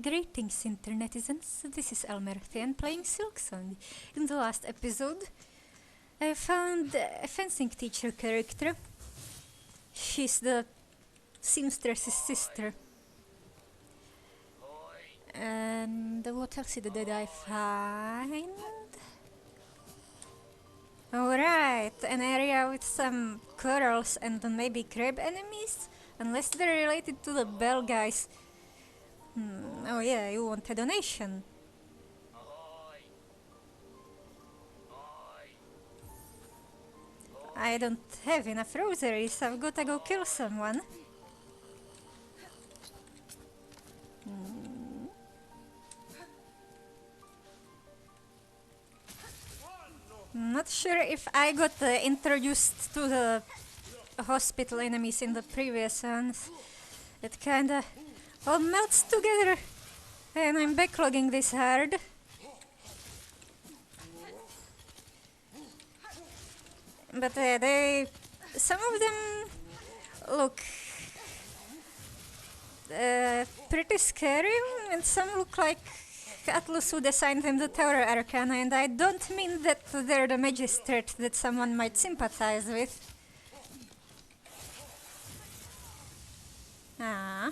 Greetings, internetizens. This is Elmerthien playing Silksong. In the last episode, I found a fencing teacher character. She's the seamstress's sister. And what else did I find? Alright, an area with some corals and maybe crab enemies? Unless they're related to the bell guys. Oh yeah, you want a donation? I don't have enough rosaries, I've gotta go kill someone. Not sure if I got introduced to the hospital enemies in the previous ones. It kinda all melts together, and I'm backlogging this hard. But some of them look pretty scary, and some look like Atlas would assign them the Tower Arcana, and I don't mean that they're the magistrate that someone might sympathize with. Ah.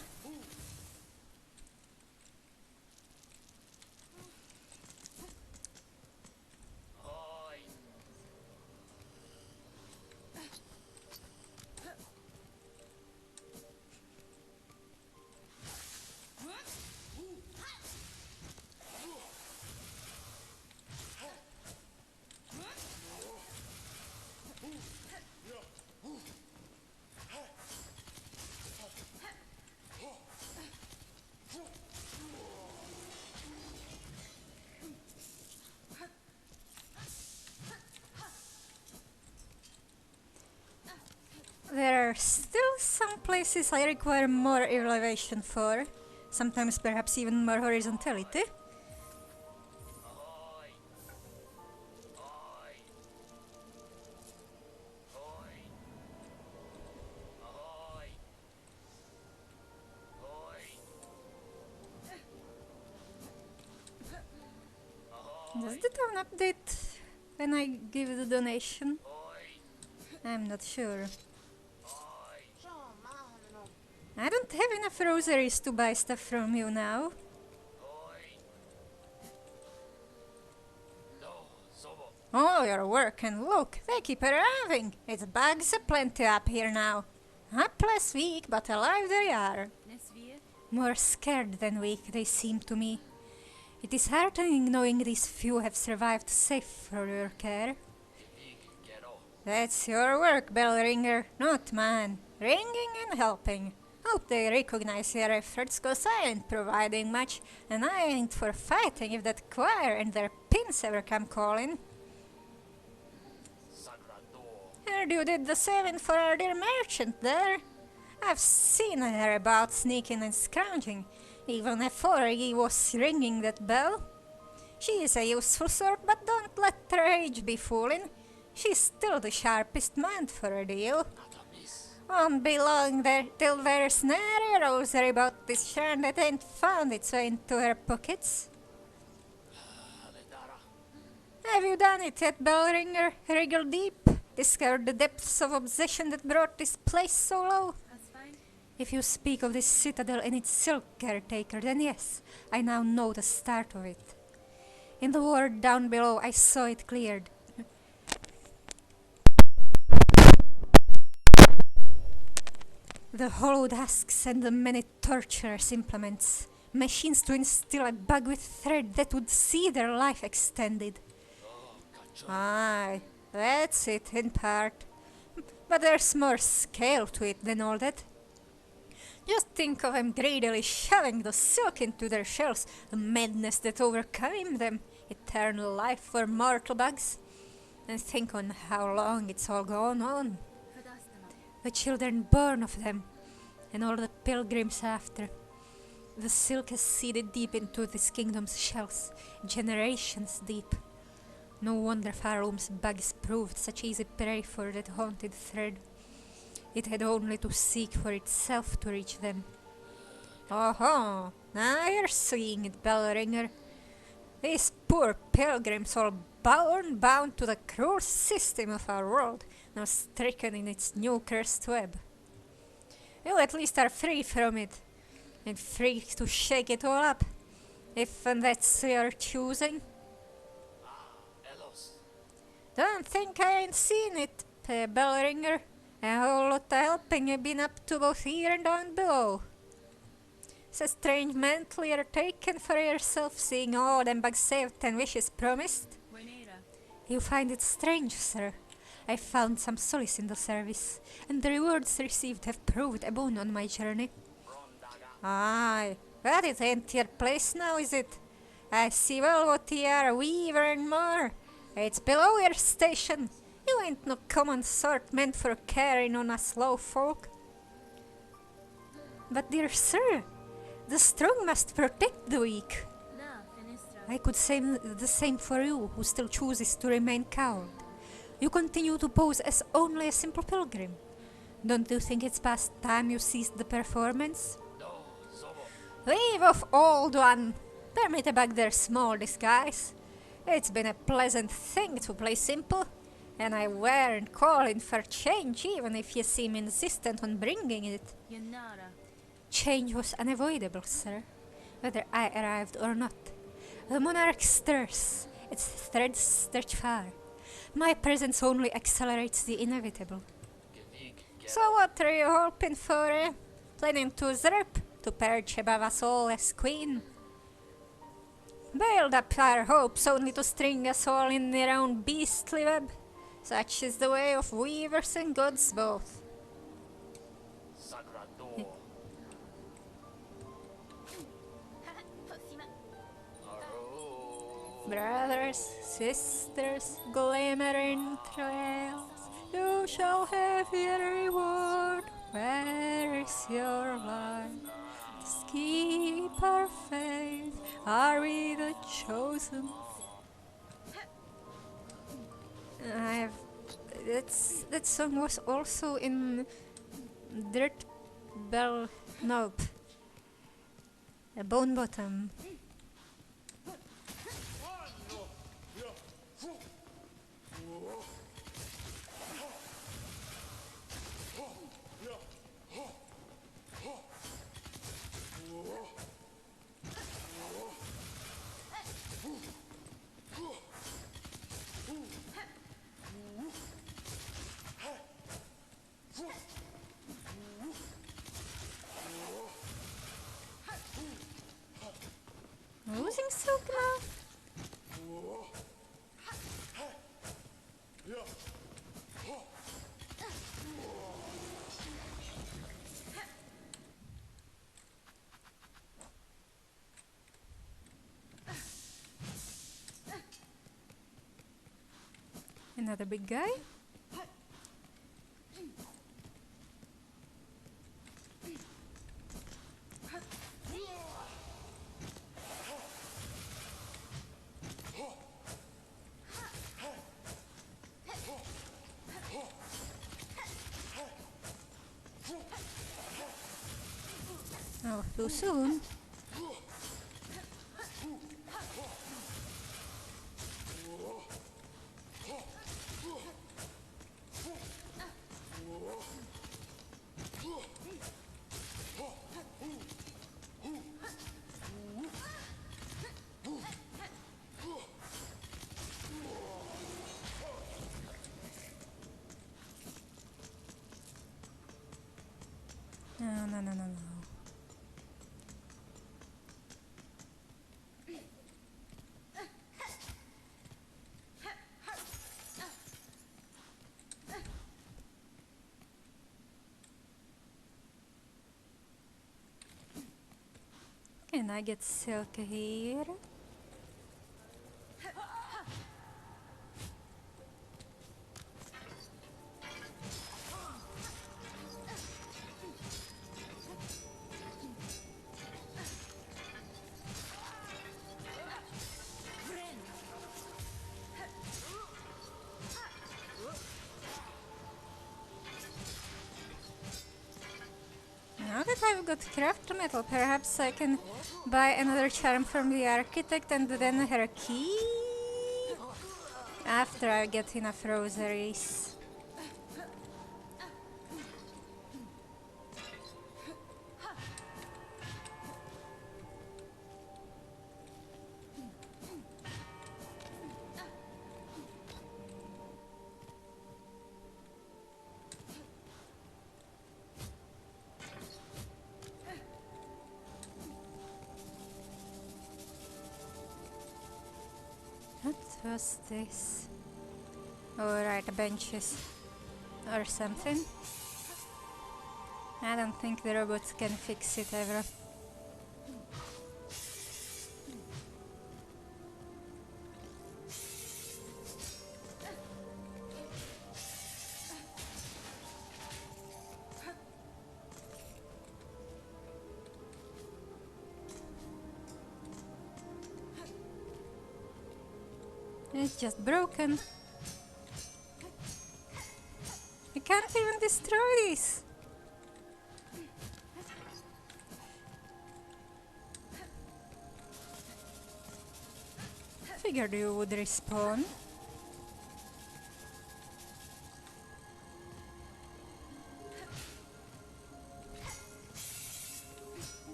There are still some places I require more elevation for, sometimes perhaps even more horizontality. Does the town update when I give the donation? I'm not sure. I don't have enough rosaries to buy stuff from you now. Oh, your work, and look, they keep arriving. It's bugs aplenty up here now. Up last week, but alive they are. More scared than weak they seem to me. It is heartening knowing these few have survived safe for your care. That's your work, bell ringer, not mine. Ringing and helping. Hope they recognize your efforts, cause I ain't providing much, and I ain't for fighting if that choir and their pins ever come calling. Heard you did the same for our dear merchant there. I've seen her about sneaking and scrounging, even before he was ringing that bell. She is a useful sort, but don't let her age be fooling. She's still the sharpest mind for a deal. Won't be long there till there's nary a rosary about this shrine that ain't found its way into her pockets. Have you done it yet, Bellringer? Wriggle deep? Discovered the depths of obsession that brought this place so low? If you speak of this citadel and its silk caretaker, then yes, I now know the start of it. In the ward down below, I saw it cleared. The hollowed husks and the many torturous implements. Machines to instill a bug with thread that would see their life extended. Aye, that's it in part. But there's more scale to it than all that. Just think of them greedily shoving the silk into their shells, the madness that overcame them, eternal life for mortal bugs. And think on how long it's all gone on. The children born of them, and all the pilgrims after. The silk has seeded deep into this kingdom's shells, generations deep. No wonder Farum's bugs proved such easy prey for that haunted thread. It had only to seek for itself to reach them. Oh-ho! Now you're seeing it, Bellringer. These poor pilgrims all bound to the cruel system of our world, now stricken in its new cursed web. You at least are free from it, and free to shake it all up, if and that's your choosing. Don't think I ain't seen it, Bellringer. A whole lot of helping I've been up to both here and down below. It's a strange mantle you're taking for yourself, seeing all them bugs saved and wishes promised. You find it strange, sir. I found some solace in the service, and the rewards received have proved a boon on my journey. Aye, but it ain't your place now, is it? I see well what ye are, a weaver and more. It's below your station. You ain't no common sort meant for carrying on us low folk. But dear sir, the strong must protect the weak. I could say the same for you, who still chooses to remain coward. You continue to pose as only a simple pilgrim. Don't you think it's past time you ceased the performance? Leave off, old one! Permit a bug their small disguise. It's been a pleasant thing to play simple, and I weren't calling for change even if you seem insistent on bringing it. Change was unavoidable, sir, whether I arrived or not. The monarch stirs, its threads stretch far. My presence only accelerates the inevitable. So what are you hoping for, eh? Planning to usurp, to perch above us all as queen? Build up our hopes only to string us all in their own beastly web. Such is the way of weavers and gods both. Brothers, sisters, glimmering trails, you shall have your reward. Where is your light? Just keep our faith. Are we the chosen? That song was also in Dirt Bell. Nope. A Bone Bottom. Losing silk now? Another big guy? Oh, too soon. No. Can I get silk here? Now that I've got craft metal, perhaps I can buy another charm from the architect and then her key? After I get enough rosaries. What was this? Oh right, benches or something. I don't think the robots can fix it ever. It's just broken. I can't even destroy this. Figured you would respawn.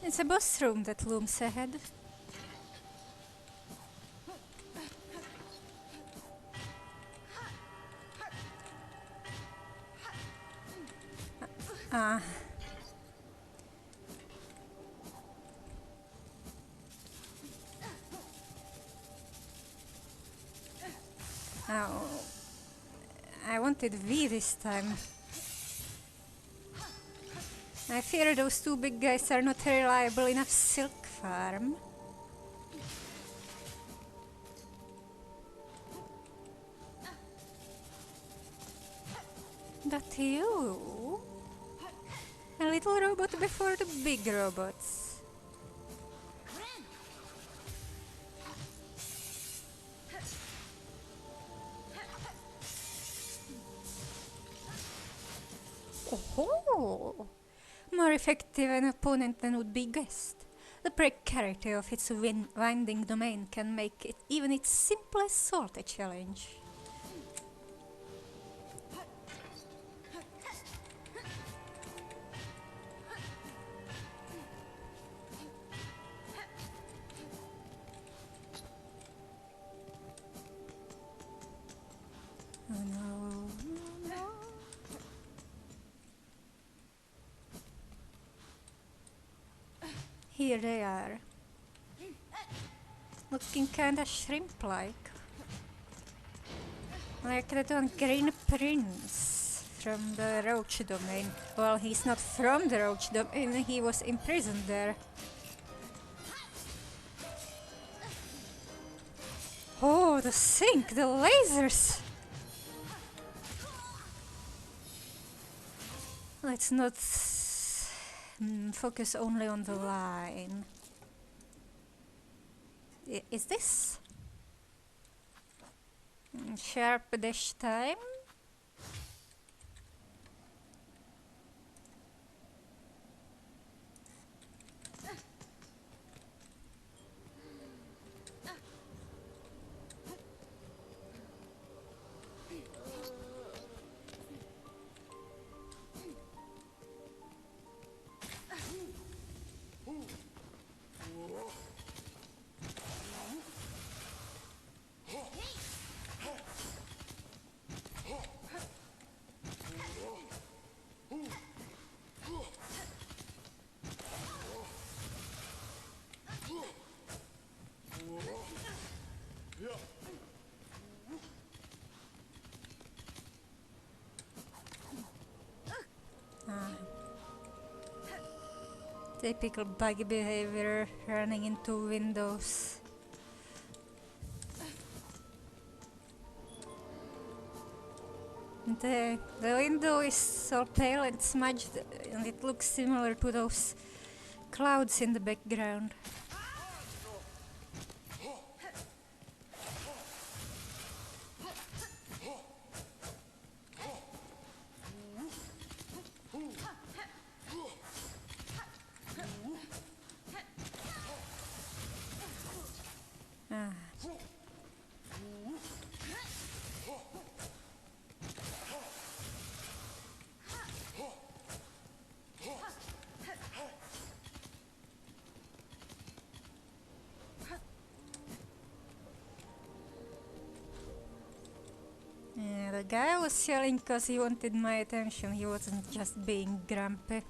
It's a boss room that looms ahead. Ah. Oh. I wanted V this time. I fear those two big guys are not reliable enough silk farm. But you... A little robot before the big robots. Oh! More effective an opponent than would be guessed. The precarity of its winding domain can make it even its simplest sort a challenge. Oh no, no. Here they are. Looking kinda shrimp-like. Like that one green prince from the Roach domain. Well, he's not from the Roach domain, he was imprisoned there. Oh, the sink, the lasers! Let's not focus only on the line. Is this? Sharp dash time? Typical buggy behavior, running into windows. And the window is all pale and smudged, and it looks similar to those clouds in the background. Ah. Yeah, the guy was yelling because he wanted my attention. He wasn't just being grumpy.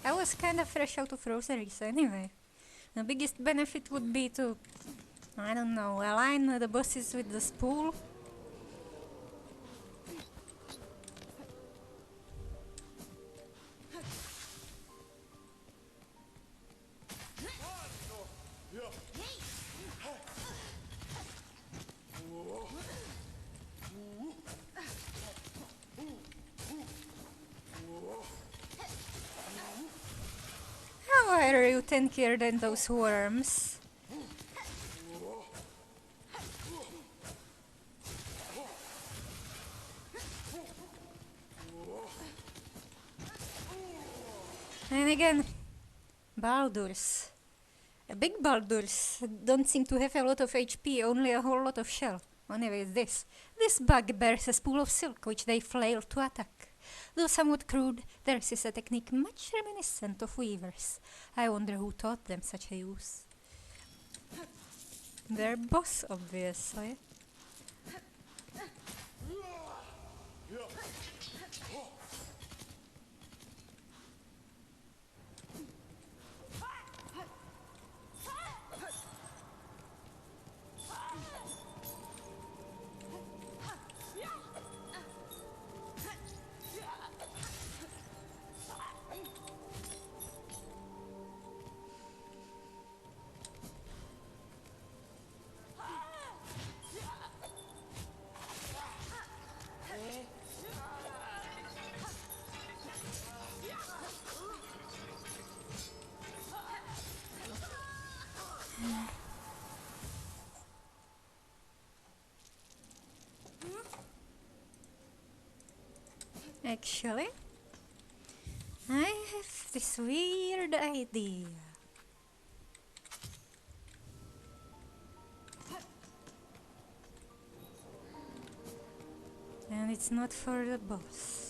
I was kind of fresh out of rosaries anyway. The biggest benefit would be to, I don't know, align the bosses with the spool. How are you tankier than those worms? And again, Baldurs. Big Baldurs don't seem to have a lot of HP, only a whole lot of shell. Anyways, this bug bears a spool of silk which they flail to attack. Though somewhat crude, theirs is a technique much reminiscent of weavers. I wonder who taught them such a use. Their boss, obviously. Actually, I have this weird idea. And it's not for the boss.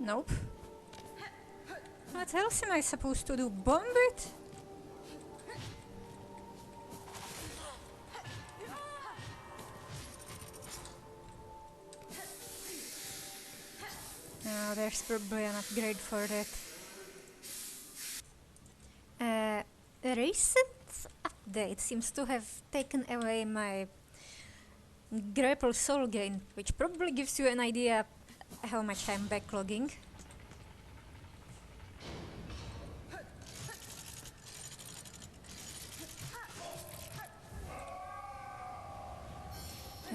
Nope. What else am I supposed to do? Bomb it? Oh, there's probably an upgrade for that. A recent update seems to have taken away my grapple soul gain, which probably gives you an idea how much I'm backlogging.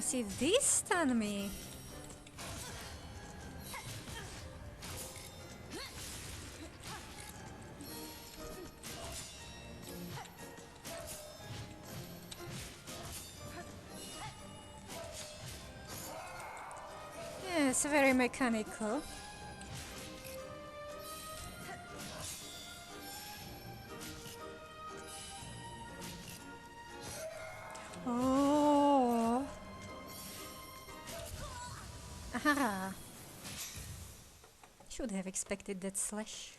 see this stun me. Yeah, it's very mechanical. Oh. Aha. Should have expected that slash.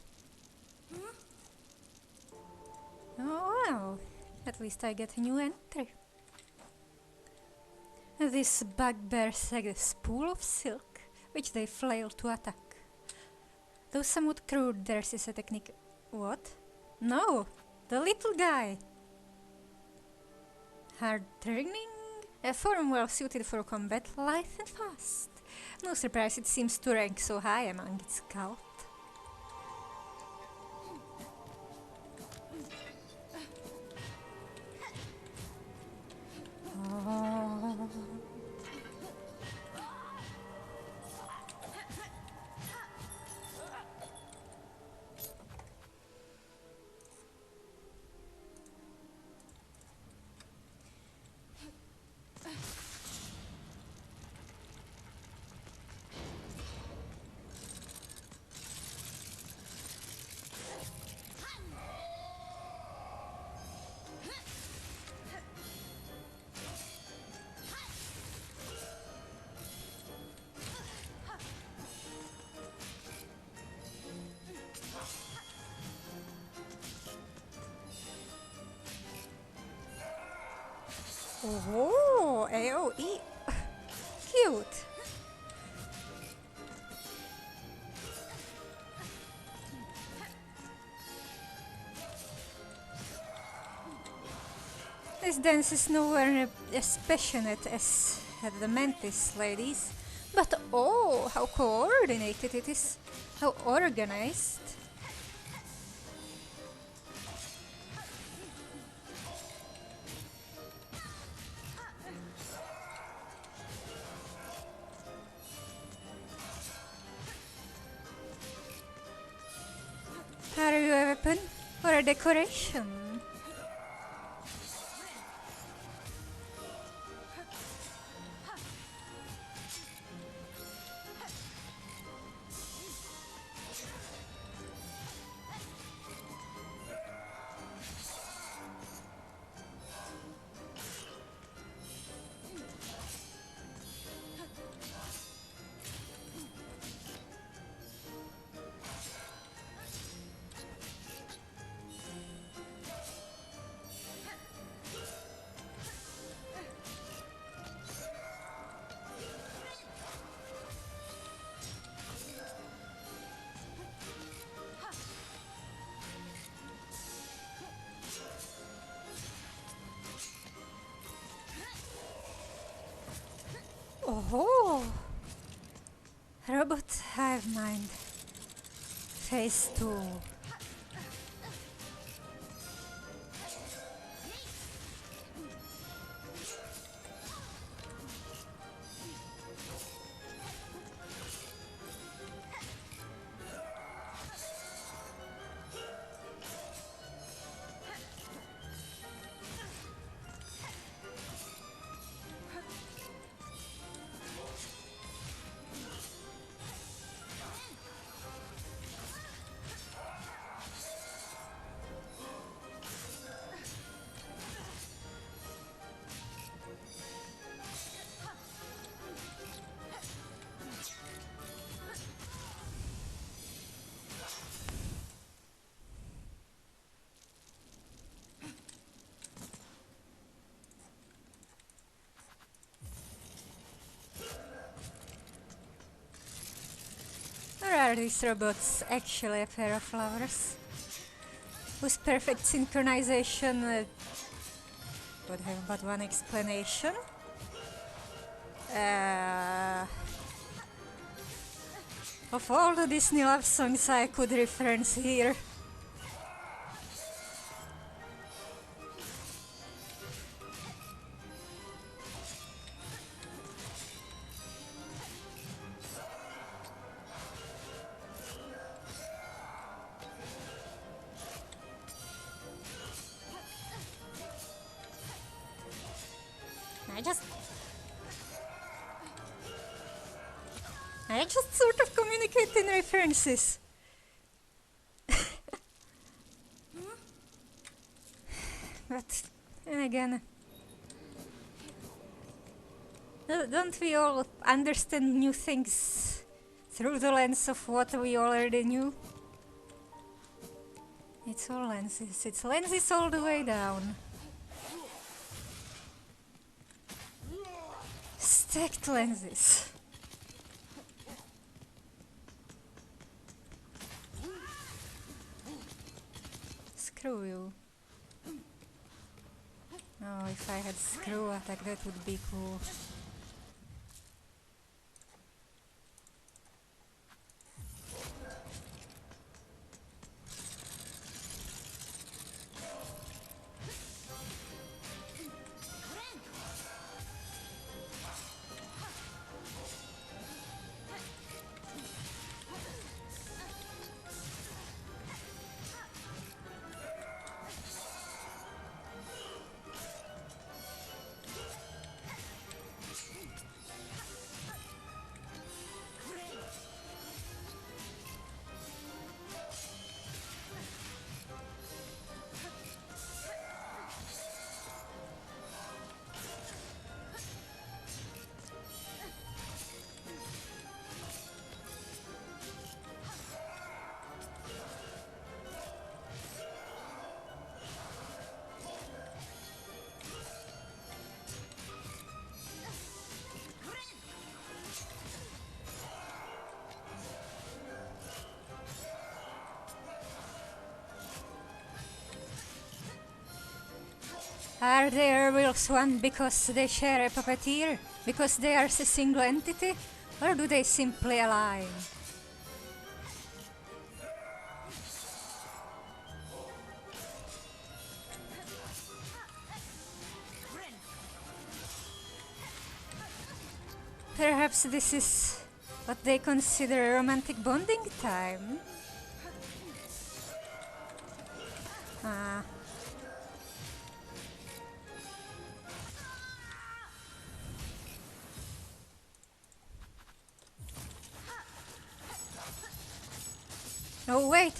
Oh well, at least I get a new entry. This bugbear a spool of silk, which they flail to attack. Though somewhat crude, theirs is a technique. What? No, the little guy. Hard turning, a form well suited for combat, lithe and fast. No surprise it seems to rank so high among its cult. Oh. Oh, AOE. Cute. This dance is nowhere as passionate as the Mantis ladies, but oh, how coordinated it is, how organized. Are you a weapon or a decoration? Oh, Robot Hive Mind. Phase 2. Or are these robots actually a pair of lovers? Whose perfect synchronization would have but one explanation? Of all the Disney love songs I could reference here, I just sort of communicate in references. But then again, don't we all understand new things through the lens of what we already knew? It's all lenses. It's lenses all the way down. Stacked lenses. Screw you. Oh, if I had screw attack, that would be cool. Are they werewolves one because they share a puppeteer? Because they are a single entity? Or do they simply align? Perhaps this is what they consider romantic bonding time? Ah. Oh wait,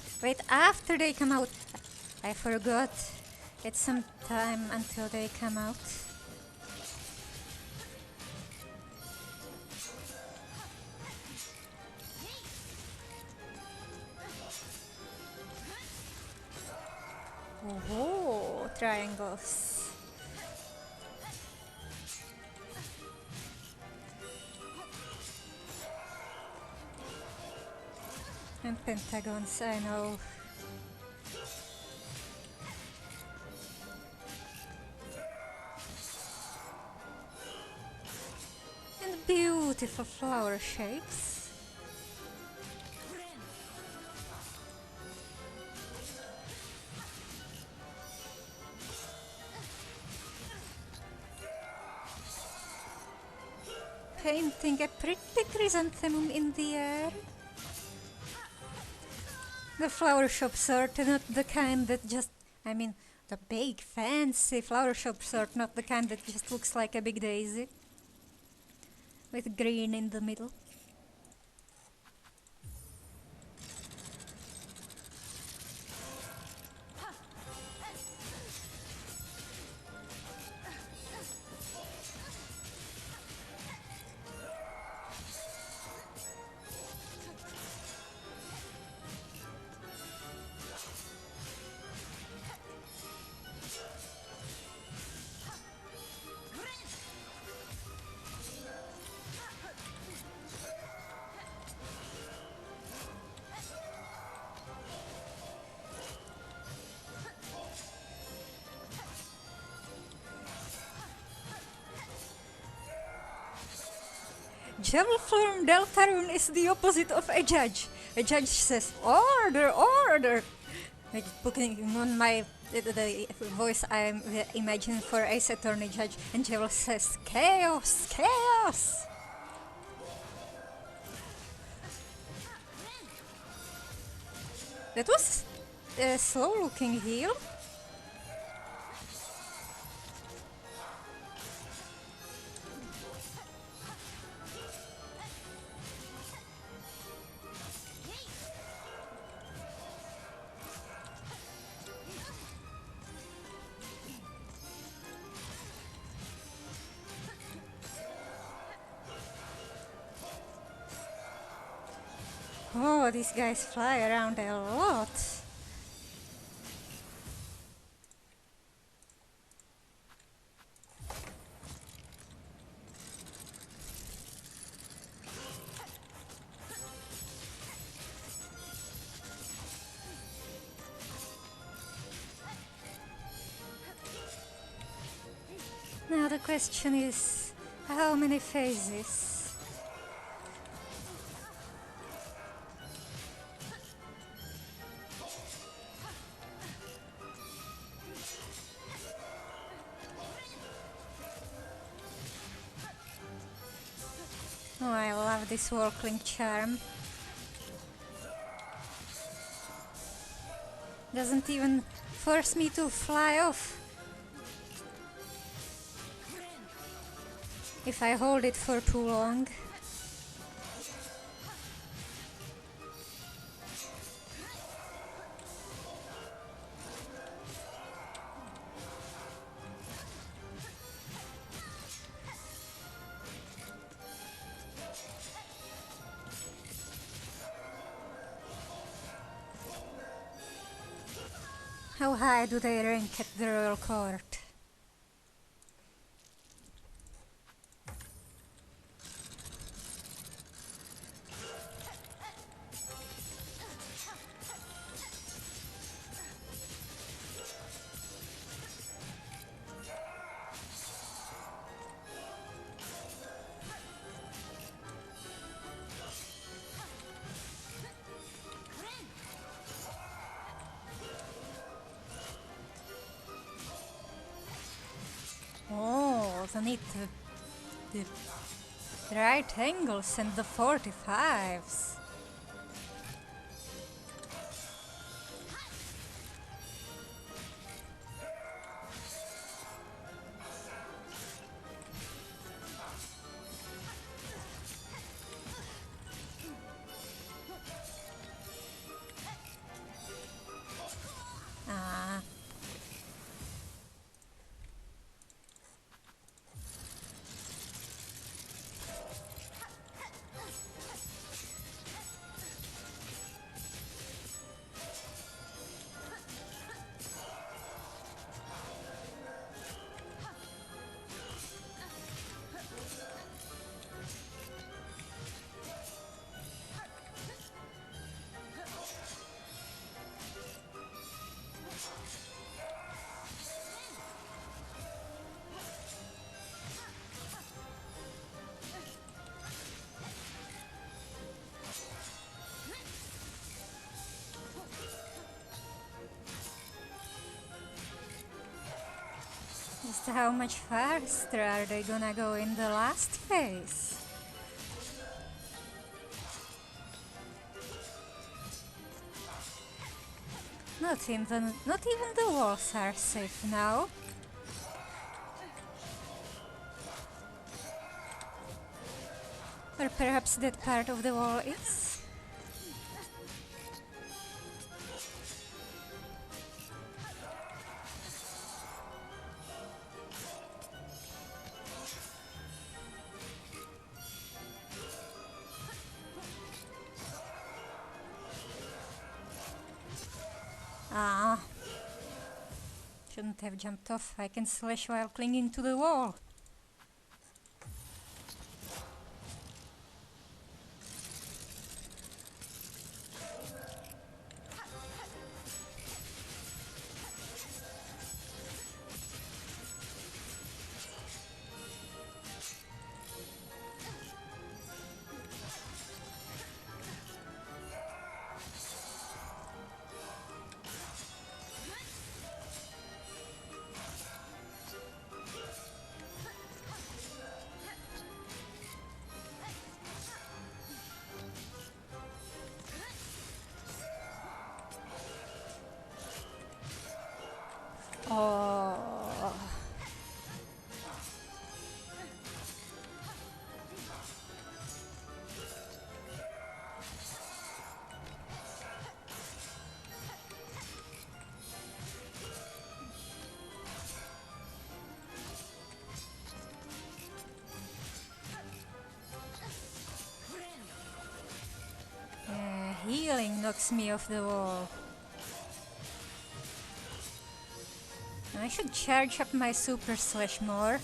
after they come out. I forgot. It's some time until they come out. Oh, triangles. And pentagons, I know. And beautiful flower shapes. Painting a pretty chrysanthemum in the air. The flower shop sort, not the kind that just... I mean, the big fancy flower shop sort, not the kind that just looks like a big daisy. With green in the middle. Jewel from Deltarune is the opposite of a judge. A judge says, order, order! Like putting on my the voice I imagine for Ace Attorney Judge, and Jewel says, chaos, chaos! That was a slow-looking heal. Oh, these guys fly around a lot. Now the question is, how many phases? Oh, I love this Walkling charm. Doesn't even force me to fly off. If I hold it for too long. How high do they rank at the royal court? Oh, the right angles and the 45s. Ah. Just how much faster are they gonna go in the last phase? Not even the walls are safe now. Or perhaps that part of the wall is? Ah. Shouldn't have jumped off. I can slash while clinging to the wall. healing knocks me off the wall. I should charge up my super slash more.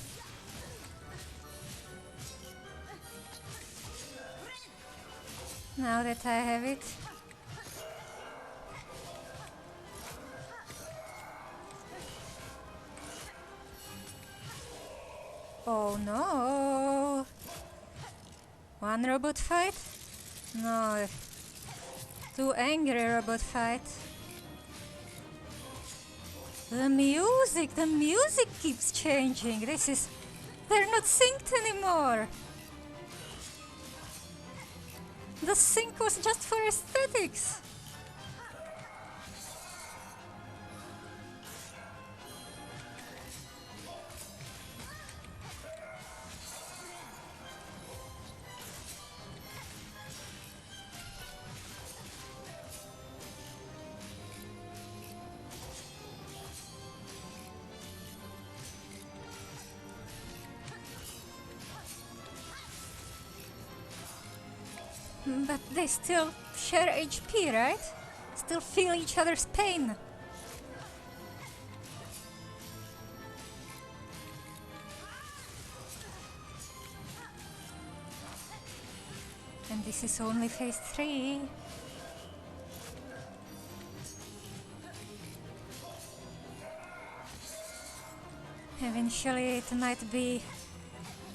Now that I have it. Oh no! One robot fight? No. Two angry robot fight. The music keeps changing. They're not synced anymore. The sync was just for aesthetics. But they still share HP, right? Still feel each other's pain. And this is only phase 3. Eventually it might be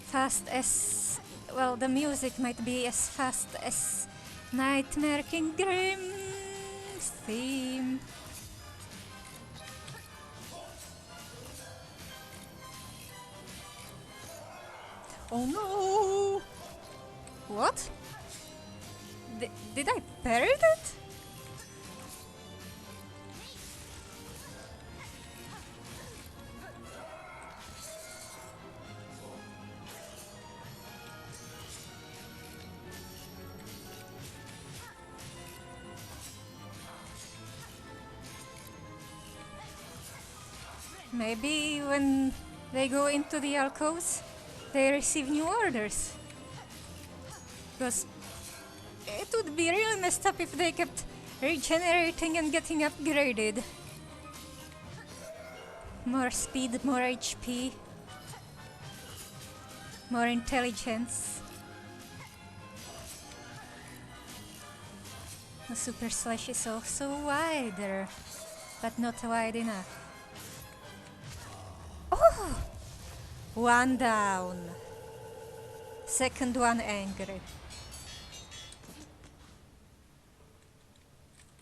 fast as... well, the music might be as fast as Nightmare King Grim's theme. Oh no! What? Did I parry that? Maybe when they go into the alcoves, they receive new orders. Because it would be really messed up if they kept regenerating and getting upgraded. More speed, more HP, more intelligence. The super slash is also wider, but not wide enough. Oh! One down. Second one angry.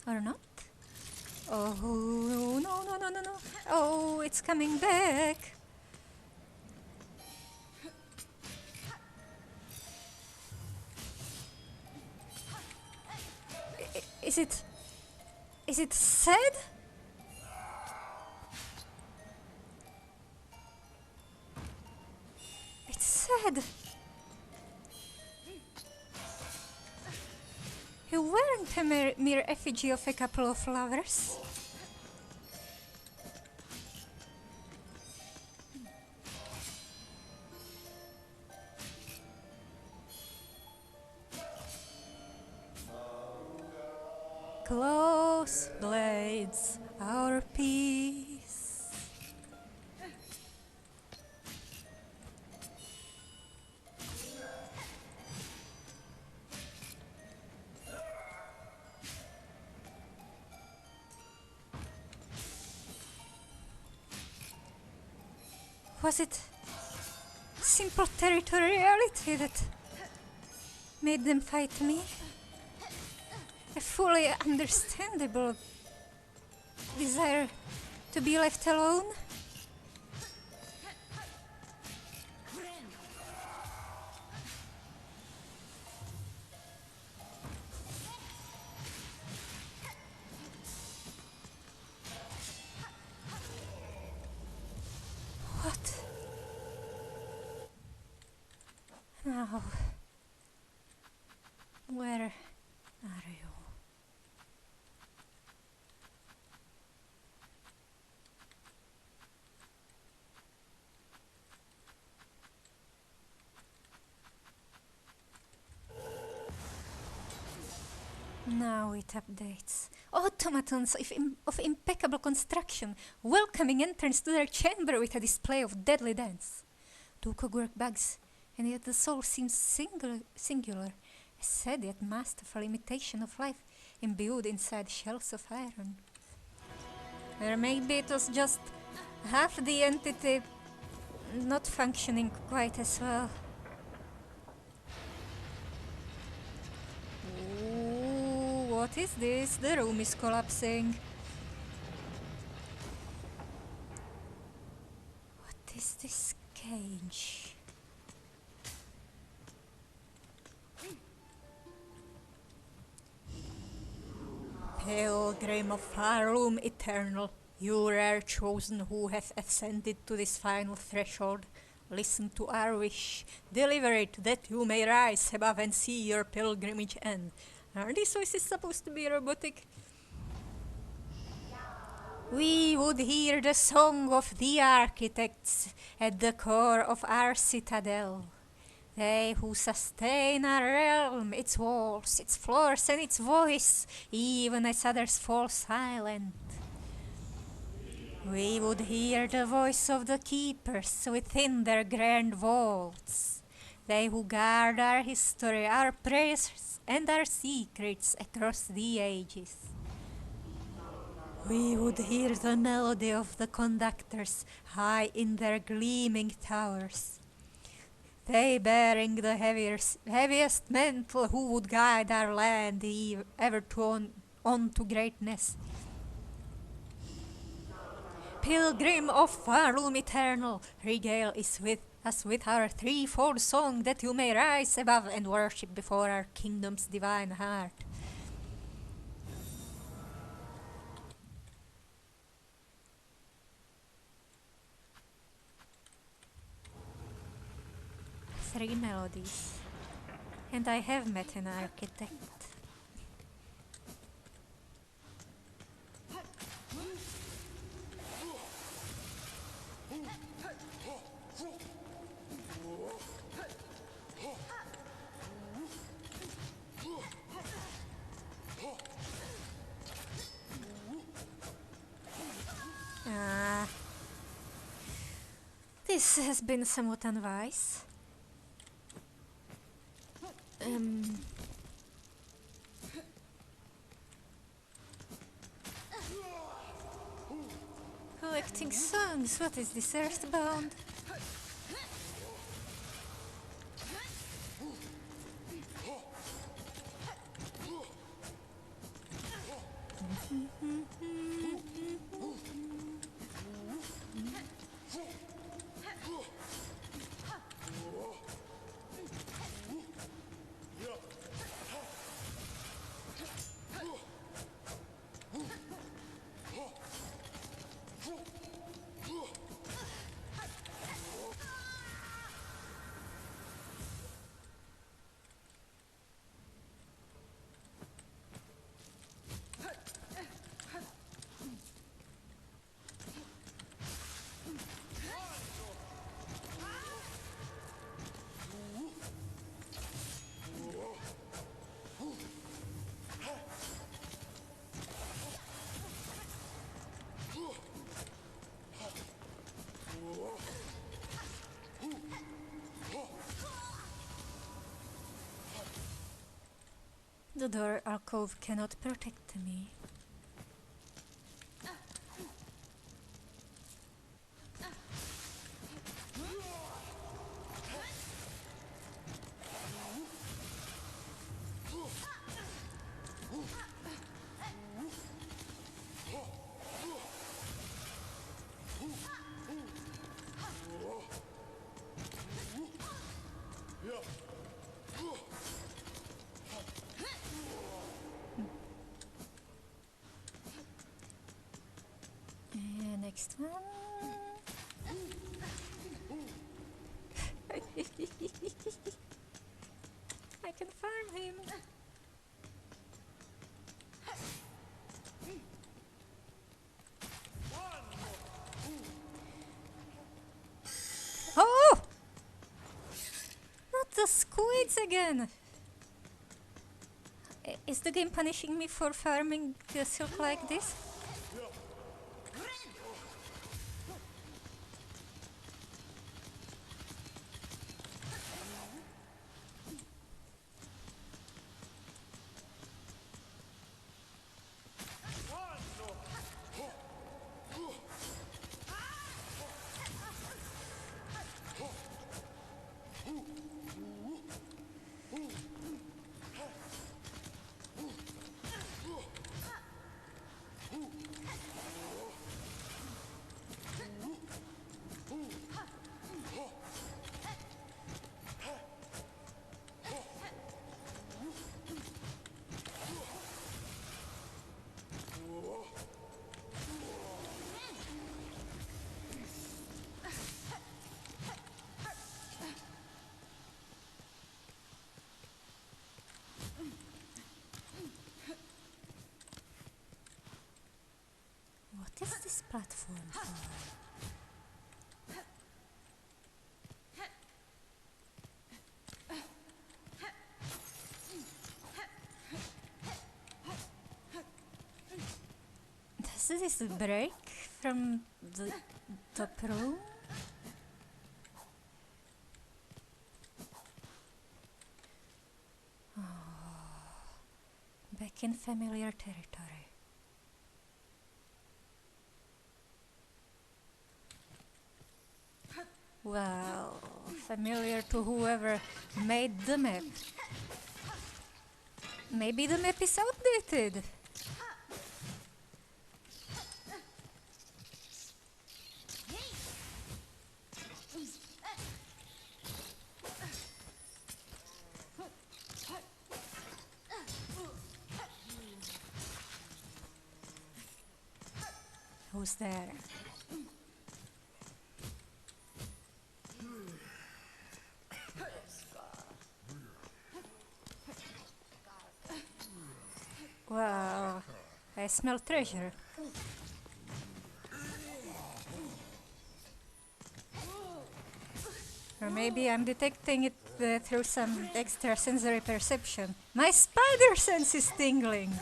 Or not? Oh, no. Oh, it's coming back. Is it sad? It's sad. You weren't a mere effigy of a couple of lovers. Close blades, our peace. Was it simple territoriality that made them fight me? A fully understandable desire to be left alone? What? Now, where are you? Now it updates. Automatons of impeccable construction, welcoming entrance to their chamber with a display of deadly dance. Two cogwork bugs, and yet the soul seems singular, a sad yet masterful imitation of life imbued inside shells of iron. Or maybe it was just half the entity not functioning quite as well. Ooh, what is this? The room is collapsing. What is this cage? Pilgrim of Farum Eternal, you rare chosen who hath ascended to this final threshold, listen to our wish, deliver it that you may rise above and see your pilgrimage end. Are these voices supposed to be robotic? We would hear the song of the architects at the core of our citadel. They who sustain our realm, its walls, its floors, and its voice, even as others fall silent. We would hear the voice of the keepers within their grand vaults. They who guard our history, our prayers, and our secrets across the ages. We would hear the melody of the conductors high in their gleaming towers. They bearing the heaviest mantle who would guide our land ever on to greatness. Pilgrim of Farum Eternal, regale us with our threefold song that you may rise above and worship before our kingdom's divine heart. Three melodies. And I have met an architect. This has been somewhat unwise. Collecting songs, what is this, earthbound? The door alcove cannot protect me. Next one. I can farm him. Oh! Not the squids again! Is the game punishing me for farming silk like this? What is this platform for? Does this break from the top room? Oh, back in familiar territory. Well, familiar to whoever made the map. Maybe the map is outdated. Who's there? Wow, I smell treasure. Or maybe I'm detecting it through some extra sensory perception. My spider sense is tingling.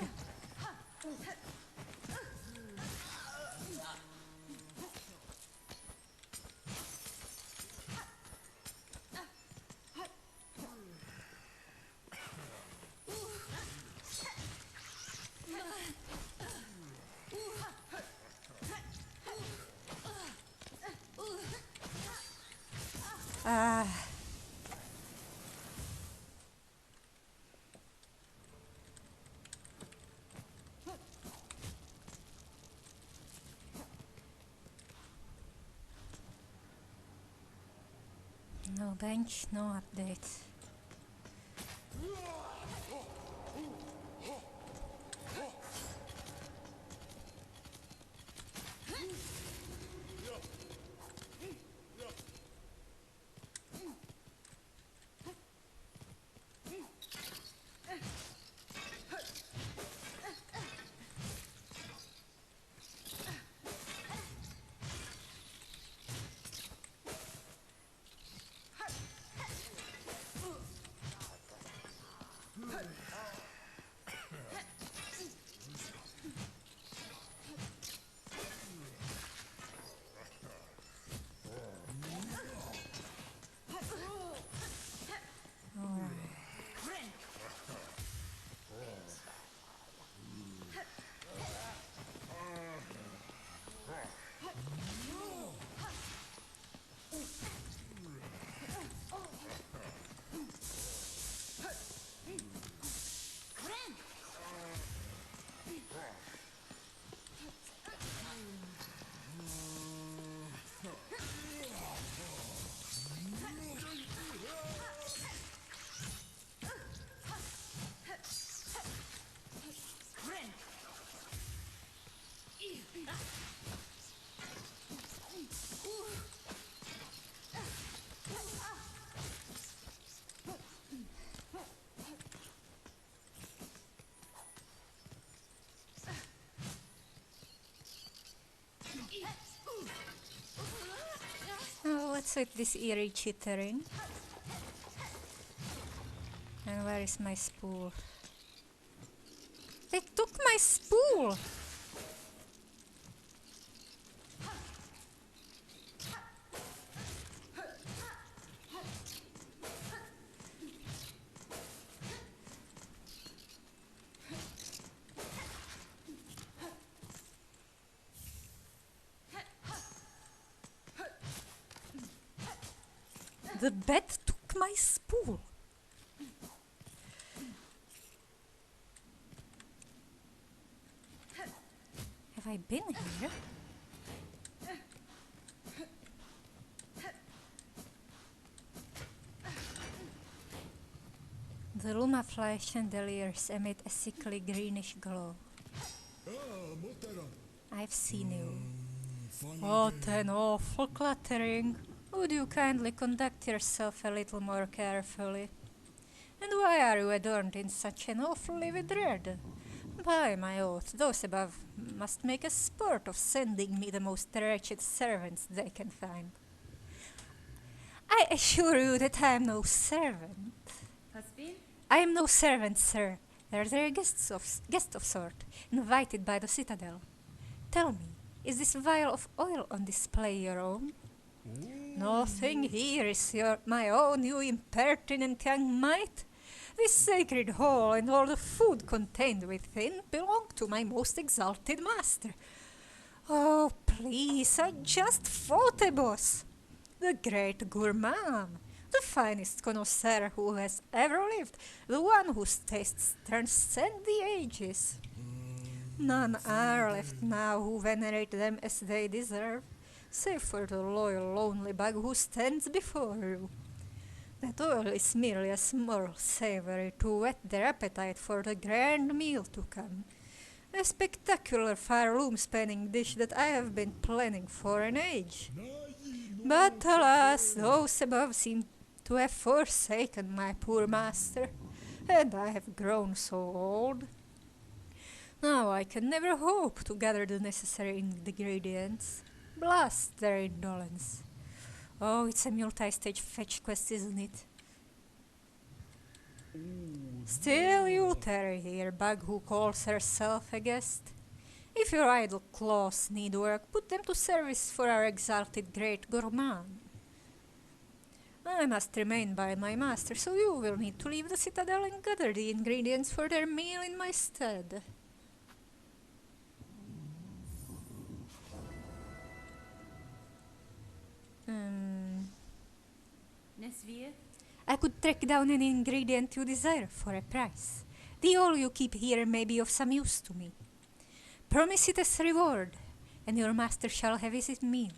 Ah. No bench, no update. Oh, what's with this eerie chittering? And where is my spool? They took my spool! The bat took my spool! Have I been here? The Lumafly chandeliers emit a sickly greenish glow. I've seen you. What an awful clattering! Would you kindly conduct yourself a little more carefully? And why are you adorned in such an awful livid red? By my oath, those above must make a sport of sending me the most wretched servants they can find. I assure you that I am no servant. Husband? I am no servant, sir. They're guest of sort, invited by the citadel. Tell me, is this vial of oil on display your own? Nothing here is my own, you impertinent young mite. This sacred hall and all the food contained within belong to my most exalted master. Oh, please, I just fought a boss. The great gourmand, the finest connoisseur who has ever lived, the one whose tastes transcend the ages. None are left now who venerate them as they deserve, save for the loyal lonely bug who stands before you. That oil is merely a small savory to whet their appetite for the grand meal to come. A spectacular far-loom-spanning dish that I have been planning for an age. But alas, those above seem to have forsaken my poor master, and I have grown so old. Now I can never hope to gather the necessary ingredients. Blast their indolence. Oh, it's a multi-stage fetch quest, isn't it? Still, you'll tarry here, bug who calls herself a guest. If your idle claws need work, put them to service for our exalted great gourmand. I must remain by my master, so you will need to leave the citadel and gather the ingredients for their meal in my stead. Nesvir? I could track down any ingredient you desire for a price. The oil you keep here may be of some use to me. Promise it as reward, and your master shall have his meal.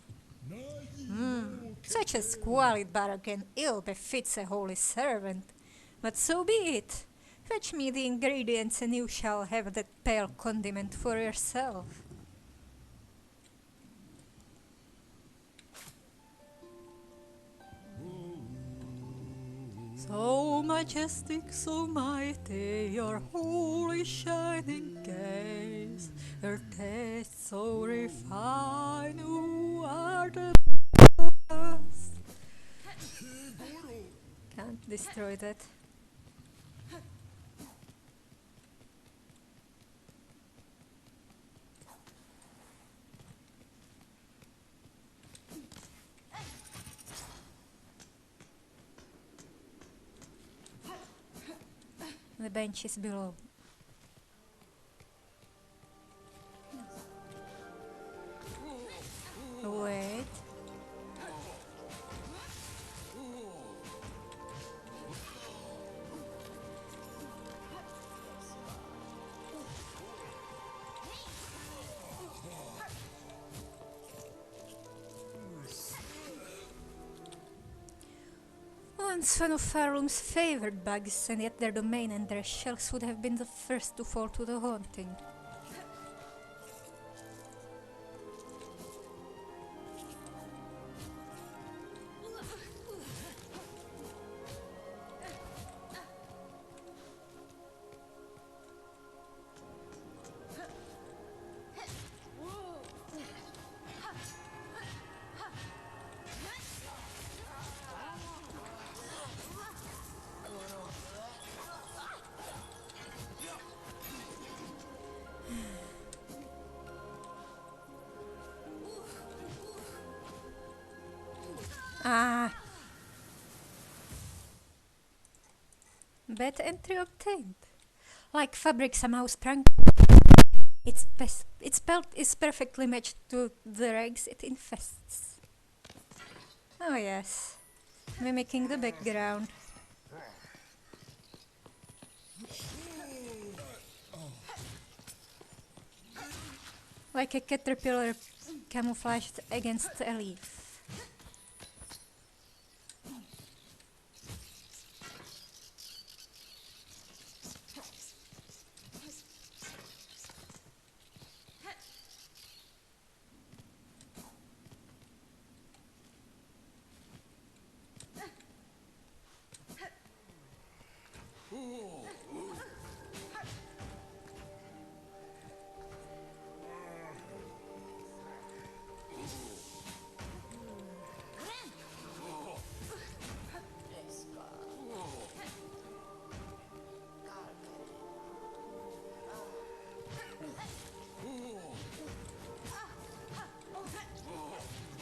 Such a squalid bargain ill befits a holy servant. But so be it. Fetch me the ingredients, and you shall have that pale condiment for yourself. So majestic, so mighty, your holy shining gaze, your taste so refined, you are the best. Can't destroy that. The bench is below. Wait. Once one of Farum's favored bugs, and yet their domain and their shells would have been the first to fall to the haunting. bad entry obtained. Like fabric somehow sprang. Its pelt is perfectly matched to the rags it infests. Oh yes, mimicking the background. Like a caterpillar camouflaged against a leaf.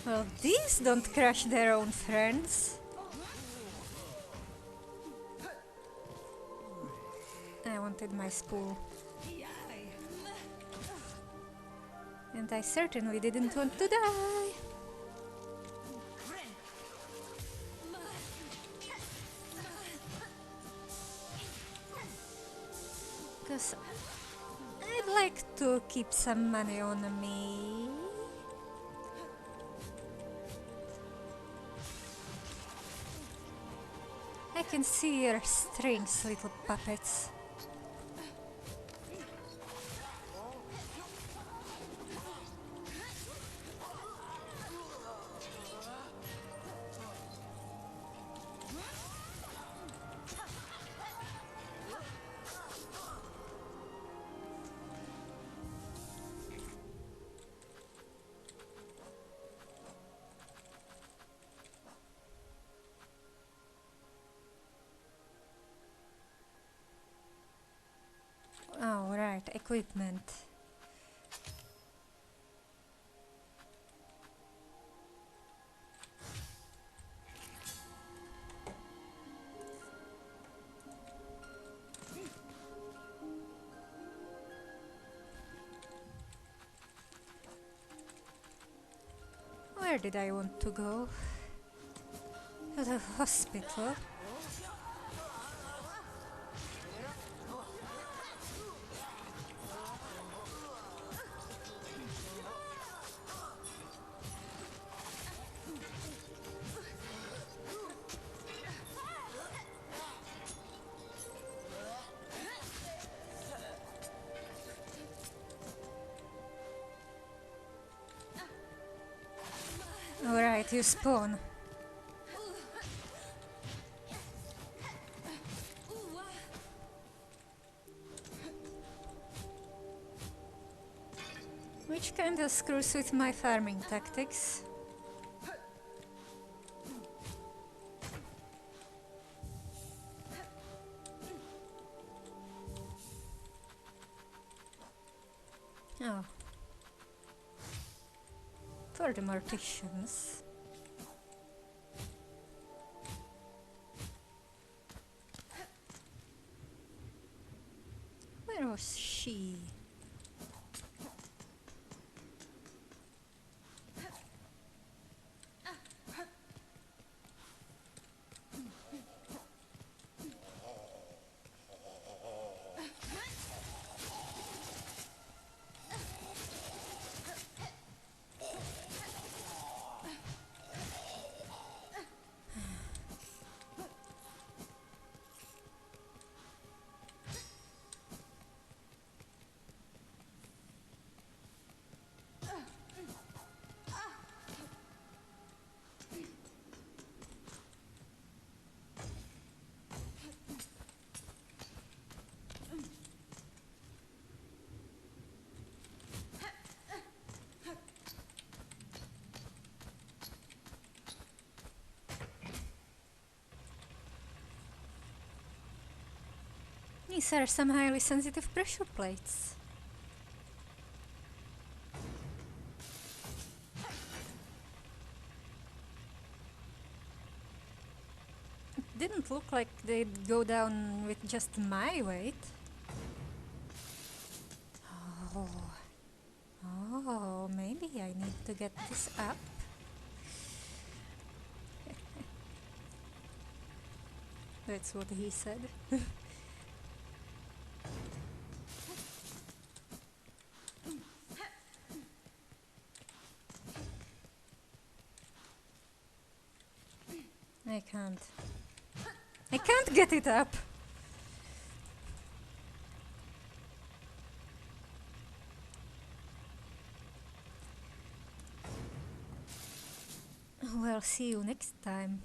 Well, these don't crush their own friends. I wanted my spool. And I certainly didn't want to die. Because I'd like to keep some money on me. I can see your strings, little puppets. Oh, right, equipment. Where did I want to go? To the hospital. Alright, you spawn. Which kinda screws with my farming tactics. Oh. For the morticians. Where was she? These are some highly sensitive pressure plates. It didn't doesn't look like they'd go down with just my weight. Oh. Oh, maybe I need to get this up. That's what he said. I can't. I can't get it up! Well, see you next time.